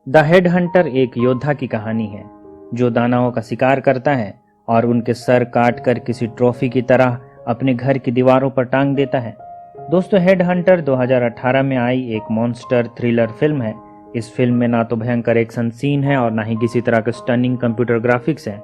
The head Hunter एक योद्धा की कहानी है जो दानवों का शिकार करता है और उनके सर काट कर किसी ट्रॉफी की तरह अपने घर की दीवारों पर टांग देता है। दोस्तों, हेड हंटर 2018 में आई एक मॉन्स्टर थ्रिलर फिल्म है। इस फिल्म में ना तो भयंकर एक्शन सीन है और ना ही किसी तरह के स्टनिंग कंप्यूटर ग्राफिक्स हैं,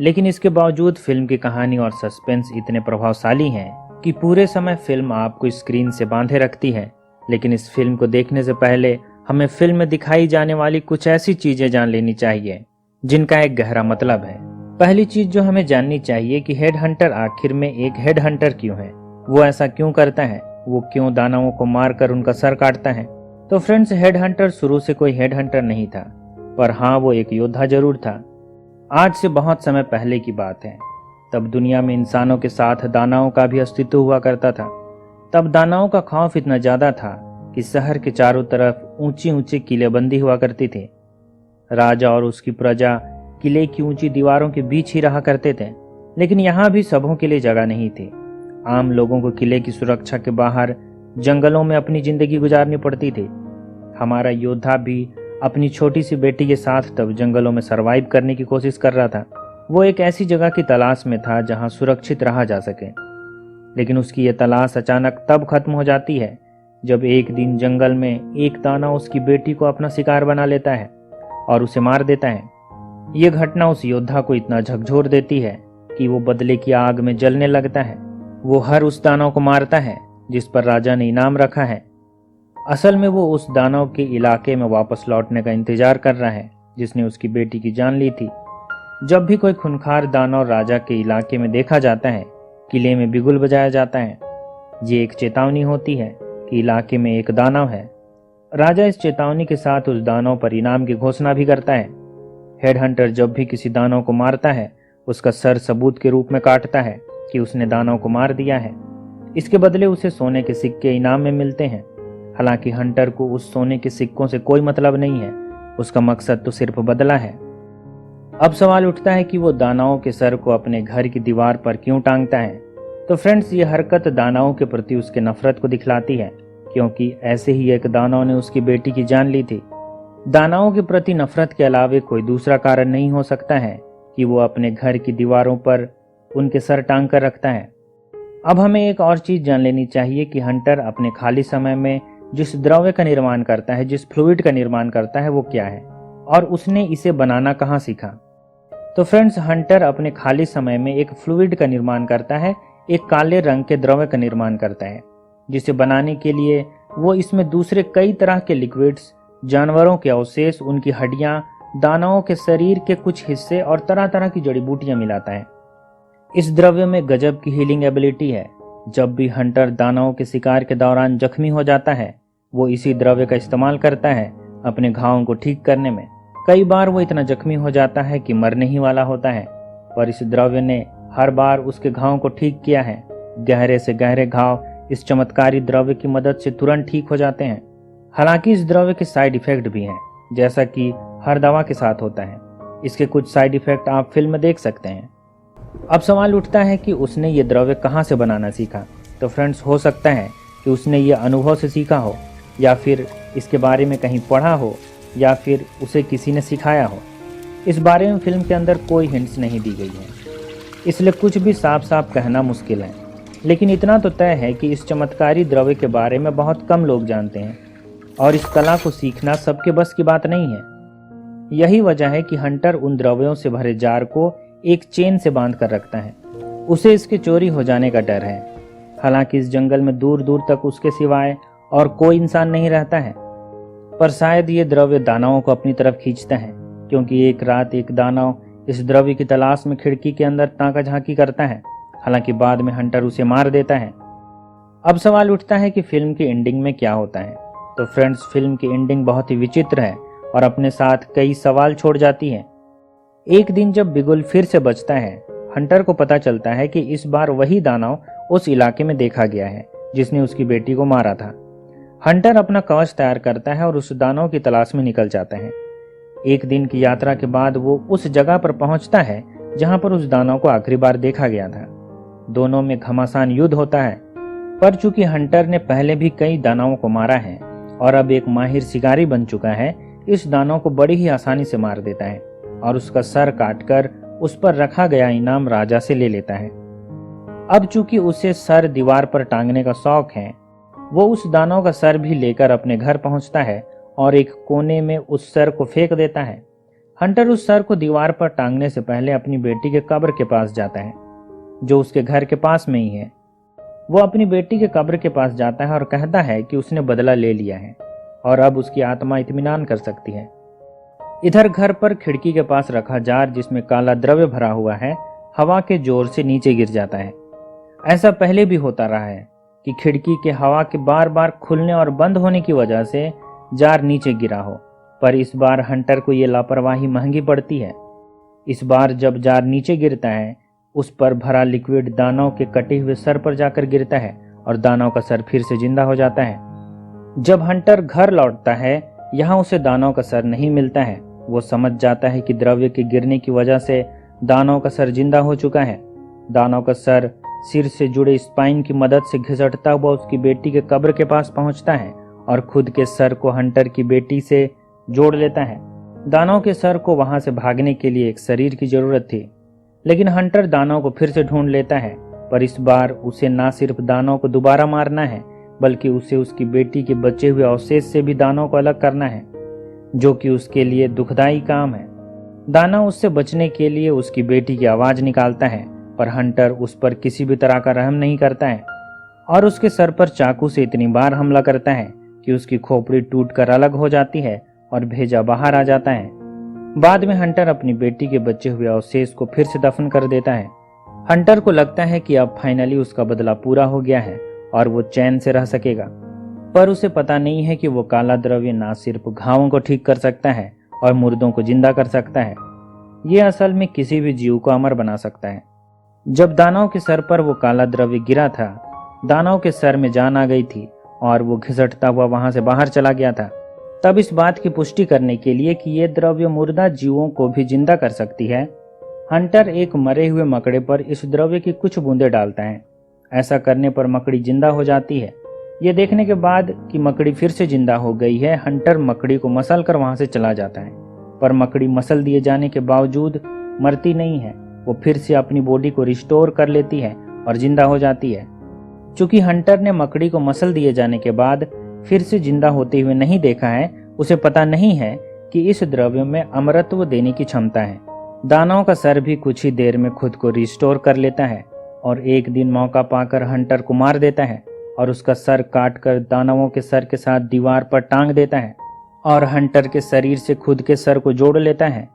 लेकिन इसके बावजूद फिल्म की कहानी और सस्पेंस इतने प्रभावशाली हैं कि पूरे समय फिल्म आपको स्क्रीन से बांधे रखती है। लेकिन इस फिल्म को देखने से पहले हमें फिल्म में दिखाई जाने वाली कुछ ऐसी चीजें जान लेनी चाहिए जिनका एक गहरा मतलब है। पहली चीज जो हमें जाननी चाहिए कि हेड हंटर आखिर में एक हेड हंटर क्यों है, वो ऐसा क्यों करता है, वो क्यों दानवों को मारकर उनका सर काटता है। तो फ्रेंड्स, हेड हंटर शुरू से कोई हेड हंटर नहीं था, पर हाँ, वो एक योद्धा जरूर था। आज से बहुत समय पहले की बात है। तब दुनिया में इंसानों के साथ दानवों का भी अस्तित्व हुआ करता था। तब दानवों का खौफ इतना ज्यादा था कि शहर के चारों तरफ ऊंची ऊंची किलेबंदी हुआ करती थी। राजा और उसकी प्रजा किले की ऊंची दीवारों के बीच ही रहा करते थे, लेकिन यहाँ भी सबों के लिए जगह नहीं थी। आम लोगों को किले की सुरक्षा के बाहर जंगलों में अपनी जिंदगी गुजारनी पड़ती थी। हमारा योद्धा भी अपनी छोटी सी बेटी के साथ तब जंगलों में सरवाइव करने की कोशिश कर रहा था। वो एक ऐसी जगह की तलाश में था जहां सुरक्षित रहा जा सके। लेकिन उसकी ये तलाश अचानक तब खत्म हो जाती है जब एक दिन जंगल में एक दानव उसकी बेटी को अपना शिकार बना लेता है और उसे मार देता है। ये घटना उस योद्धा को इतना झकझोर देती है कि वो बदले की आग में जलने लगता है। वो हर उस दानव को मारता है जिस पर राजा ने इनाम रखा है। असल में वो उस दानव के इलाके में वापस लौटने का इंतजार कर रहा है जिसने उसकी बेटी की जान ली थी। जब भी कोई खूंखार दानव राजा के इलाके में देखा जाता है, किले में बिगुल बजाया जाता है। ये एक चेतावनी होती है कि इलाके में एक दानव है। राजा इस चेतावनी के साथ उस दानव पर इनाम की घोषणा भी करता है। हेड हंटर जब भी किसी दानव को मारता है, उसका सर सबूत के रूप में काटता है कि उसने दानव को मार दिया है। इसके बदले उसे सोने के सिक्के इनाम में मिलते हैं। हालांकि हंटर को उस सोने के सिक्कों से कोई मतलब नहीं है, उसका मकसद तो सिर्फ बदला है। अब सवाल उठता है कि वो दानवों के सर को अपने घर की दीवार पर क्यों टांगता है। तो फ्रेंड्स, ये हरकत दानवों के प्रति उसके नफरत को दिखलाती है, क्योंकि ऐसे ही एक दानव ने उसकी बेटी की जान ली थी। दानवों के प्रति नफरत के अलावे कोई दूसरा कारण नहीं हो सकता है कि वो अपने घर की दीवारों पर उनके सर टांग कर रखता है। अब हमें एक और चीज जान लेनी चाहिए कि हंटर अपने खाली समय में जिस द्रव्य का निर्माण करता है, जिस फ्लूइड का निर्माण करता है, वो क्या है और उसने इसे बनाना कहाँ सीखा। तो फ्रेंड्स, हंटर अपने खाली समय में एक फ्लूइड का निर्माण करता है, एक काले रंग के द्रव्य का निर्माण करता है, जिसे बनाने के लिए वो इसमें दूसरे कई तरह के लिक्विड्स, जानवरों के अवशेष, उनकी हड्डियां, दानवों के शरीर के कुछ हिस्से और तरह तरह की जड़ी बूटियां मिलाता है। इस द्रव्य में गजब की हीलिंग एबिलिटी है। जब भी हंटर दानवों के शिकार के दौरान जख्मी हो जाता है, वो इसी द्रव्य का इस्तेमाल करता है अपने घावों को ठीक करने में। कई बार वो इतना जख्मी हो जाता है कि मरने ही वाला होता है, पर इस द्रव्य ने हर बार उसके घावों को ठीक किया है। गहरे से गहरे घाव इस चमत्कारी द्रव्य की मदद से तुरंत ठीक हो जाते हैं। हालांकि इस द्रव्य के साइड इफेक्ट भी हैं, जैसा कि हर दवा के साथ होता है। इसके कुछ साइड इफेक्ट आप फिल्म में देख सकते हैं। अब सवाल उठता है कि उसने ये द्रव्य कहाँ से बनाना सीखा। तो फ्रेंड्स, हो सकता है कि उसने ये अनुभव से सीखा हो, या फिर इसके बारे में कहीं पढ़ा हो, या फिर उसे किसी ने सिखाया हो। इस बारे में फिल्म के अंदर कोई हिंट्स नहीं दी गई है, इसलिए कुछ भी साफ साफ कहना मुश्किल है। लेकिन इतना तो तय है कि इस चमत्कारी द्रव्य के बारे में बहुत कम लोग जानते हैं और इस कला को सीखना सबके बस की बात नहीं है। यही वजह है कि हंटर उन द्रव्यों से भरे जार को एक चेन से बांध कर रखता है। उसे इसके चोरी हो जाने का डर है। हालांकि इस जंगल में दूर दूर तक उसके सिवाय और कोई इंसान नहीं रहता है, पर शायद ये द्रव्य दानवों को अपनी तरफ खींचता है, क्योंकि एक रात एक दानव इस द्रव्य की तलाश में खिड़की के अंदर ताका झांकी करता है। हालांकि बाद में हंटर उसे मार देता है। अब सवाल उठता है कि फिल्म की एंडिंग में क्या होता है। तो फ्रेंड्स, फिल्म की एंडिंग बहुत ही विचित्र है और अपने साथ कई सवाल छोड़ जाती है। एक दिन जब बिगुल फिर से बजता है, हंटर को पता चलता है कि इस बार वही दानव उस इलाके में देखा गया है जिसने उसकी बेटी को मारा था। हंटर अपना कवच तैयार करता है और उस दानव की तलाश में निकल जाता है। एक दिन की यात्रा के बाद वो उस जगह पर पहुंचता है जहां पर उस दानव को आखिरी बार देखा गया था। दोनों में घमासान युद्ध होता है, पर चूंकि हंटर ने पहले भी कई दानवों को मारा है और अब एक माहिर शिकारी बन चुका है, इस दानव को बड़ी ही आसानी से मार देता है और उसका सर काटकर उस पर रखा गया इनाम राजा से ले लेता है। अब चूंकि उसे सर दीवार पर टांगने का शौक है, वो उस दानव का सर भी लेकर अपने घर पहुंचता है और एक कोने में उस सर को फेंक देता है। हंटर उस सर को दीवार पर टांगने से पहले अपनी बेटी के कब्र के पास जाता है, जो उसके घर के पास में ही है। वो अपनी बेटी के कब्र के पास जाता है और कहता है कि उसने बदला ले लिया है और अब उसकी आत्मा इत्मीनान कर सकती है। इधर घर पर खिड़की के पास रखा जार जिसमें काला द्रव्य भरा हुआ है, हवा के जोर से नीचे गिर जाता है। ऐसा पहले भी होता रहा है कि खिड़की के हवा के बार बार खुलने और बंद होने की वजह से जार नीचे गिरा हो, पर इस बार हंटर को यह लापरवाही महंगी पड़ती है। इस बार जब जार नीचे गिरता है, उस पर भरा लिक्विड दानव के कटे हुए सर पर जाकर गिरता है और दानव का सर फिर से जिंदा हो जाता है। जब हंटर घर लौटता है, यहाँ उसे दानव का सर नहीं मिलता है। वो समझ जाता है कि द्रव्य के गिरने की वजह से दानव का सर जिंदा हो चुका है। दानव का सर सिर से जुड़े स्पाइन की मदद से घिसटता हुआ उसकी बेटी के कब्र के पास पहुंचता है और खुद के सर को हंटर की बेटी से जोड़ लेता है। दानव के सर को वहां से भागने के लिए एक शरीर की जरूरत थी, लेकिन हंटर दानव को फिर से ढूंढ लेता है, पर इस बार उसे ना सिर्फ दानव को दोबारा मारना है, बल्कि उसे उसकी बेटी के बचे हुए अवशेष से भी दानव को अलग करना है, जो कि उसके लिए दुखदायी काम है। दानव उससे बचने के लिए उसकी बेटी की आवाज निकालता है, पर हंटर उस पर किसी भी तरह का रहम नहीं करता है और उसके सर पर चाकू से इतनी बार हमला करता है कि उसकी खोपड़ी टूटकर अलग हो जाती है और भेजा बाहर आ जाता है। बाद में हंटर अपनी बेटी के बचे हुए अवशेष को फिर से दफन कर देता है। हंटर को लगता है कि अब फाइनली उसका बदला पूरा हो गया है और वो चैन से रह सकेगा, पर उसे पता नहीं है कि वो काला द्रव्य ना सिर्फ घावों को ठीक कर सकता है और मुर्दों को जिंदा कर सकता है, ये असल में किसी भी जीव को अमर बना सकता है। जब दानव के सर पर वो काला द्रव्य गिरा था, दानव के सर में जान आ गई थी और वो घिसटता हुआ वहां से बाहर चला गया था। तब इस बात की पुष्टि करने के लिए कि ये द्रव्य मुर्दा जीवों को भी जिंदा कर सकती है, हंटर एक मरे हुए मकड़े पर इस द्रव्य की कुछ बूंदें डालता है। ऐसा करने पर मकड़ी जिंदा हो जाती है। ये देखने के बाद कि मकड़ी फिर से जिंदा हो गई है, हंटर मकड़ी को मसल कर वहां से चला जाता है, पर मकड़ी मसल दिए जाने के बावजूद मरती नहीं है। वो फिर से अपनी बॉडी को रिस्टोर कर लेती है और जिंदा हो जाती है। चूंकि हंटर ने मकड़ी को मसल दिए जाने के बाद फिर से जिंदा होते हुए नहीं देखा है, उसे पता नहीं है कि इस द्रव्य में अमरत्व देने की क्षमता है। दानव का सर भी कुछ ही देर में खुद को रिस्टोर कर लेता है और एक दिन मौका पाकर हंटर को मार देता है और उसका सर काटकर दानवों के सर के साथ दीवार पर टांग देता है और हंटर के शरीर से खुद के सर को जोड़ लेता है।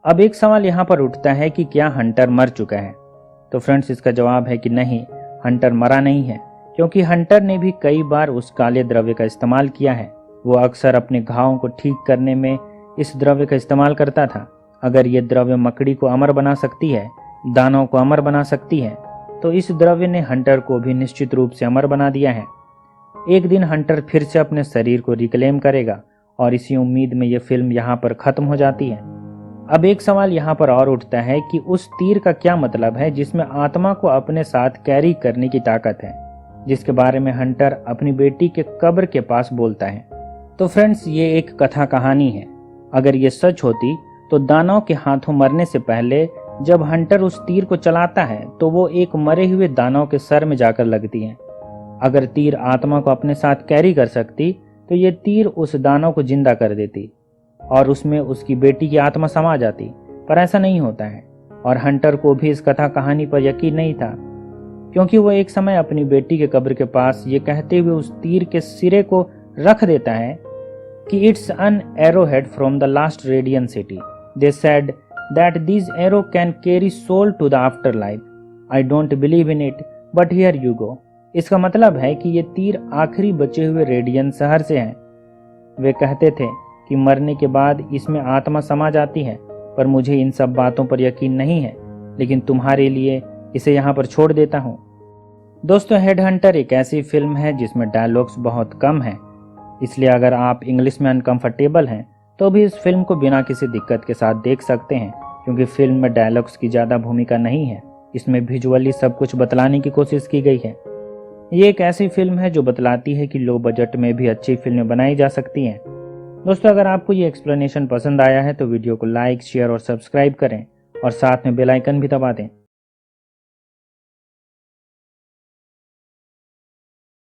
अब एक सवाल यहाँ पर उठता है कि क्या हंटर मर चुका है? तो फ्रेंड्स, इसका जवाब है कि नहीं, हंटर मरा नहीं है, क्योंकि हंटर ने भी कई बार उस काले द्रव्य का इस्तेमाल किया है। वो अक्सर अपने घावों को ठीक करने में इस द्रव्य का इस्तेमाल करता था। अगर ये द्रव्य मकड़ी को अमर बना सकती है, दानव को अमर बना सकती है, तो इस द्रव्य ने हंटर को भी निश्चित रूप से अमर बना दिया है। एक दिन हंटर फिर से अपने शरीर को रिक्लेम करेगा और इसी उम्मीद में यह फिल्म यहाँ पर खत्म हो जाती है। अब एक सवाल यहाँ पर और उठता है कि उस तीर का क्या मतलब है जिसमें आत्मा को अपने साथ कैरी करने की ताकत है, जिसके बारे में हंटर अपनी बेटी के कब्र के पास बोलता है। तो फ्रेंड्स, ये एक कथा कहानी है। अगर ये सच होती तो दानव के हाथों मरने से पहले जब हंटर उस तीर को चलाता है तो वो एक मरे हुए दानव के सर में जाकर लगती है। अगर तीर आत्मा को अपने साथ कैरी कर सकती तो ये तीर उस दानव को जिंदा कर देती और उसमें उसकी बेटी की आत्मा समा जाती, पर ऐसा नहीं होता है। और हंटर को भी इस कथा कहानी पर यकीन नहीं था, क्योंकि वो एक समय अपनी बेटी के कब्र के पास ये कहते हुए उस तीर के सिरे को रख देता है कि it's an arrowhead from the last radian city. They said that this arrow can carry soul to the after life. I don't believe in it, but here you go. इसका मतलब है कि ये तीर आखिरी बचे हुए रेडियन शहर से है। वे कहते थे कि मरने के बाद इसमें आत्मा समा जाती है, पर मुझे इन सब बातों पर यकीन नहीं है, लेकिन तुम्हारे लिए इसे यहाँ पर छोड़ देता हूँ। दोस्तों, हेड हंटर एक ऐसी फिल्म है जिसमें डायलॉग्स बहुत कम हैं, इसलिए अगर आप इंग्लिश में अनकंफर्टेबल हैं तो भी इस फिल्म को बिना किसी दिक्कत के साथ देख सकते हैं, क्योंकि फिल्म में डायलॉग्स की ज़्यादा भूमिका नहीं है। इसमें विजुअली सब कुछ बतलाने की कोशिश की गई है। ये एक ऐसी फिल्म है जो बतलाती है कि लो बजट में भी अच्छी फिल्में बनाई जा सकती हैं। दोस्तों अगर आपको ये एक्सप्लेनेशन पसंद आया है तो वीडियो को लाइक, शेयर और सब्सक्राइब करें और साथ में बेल आइकन भी दबा दें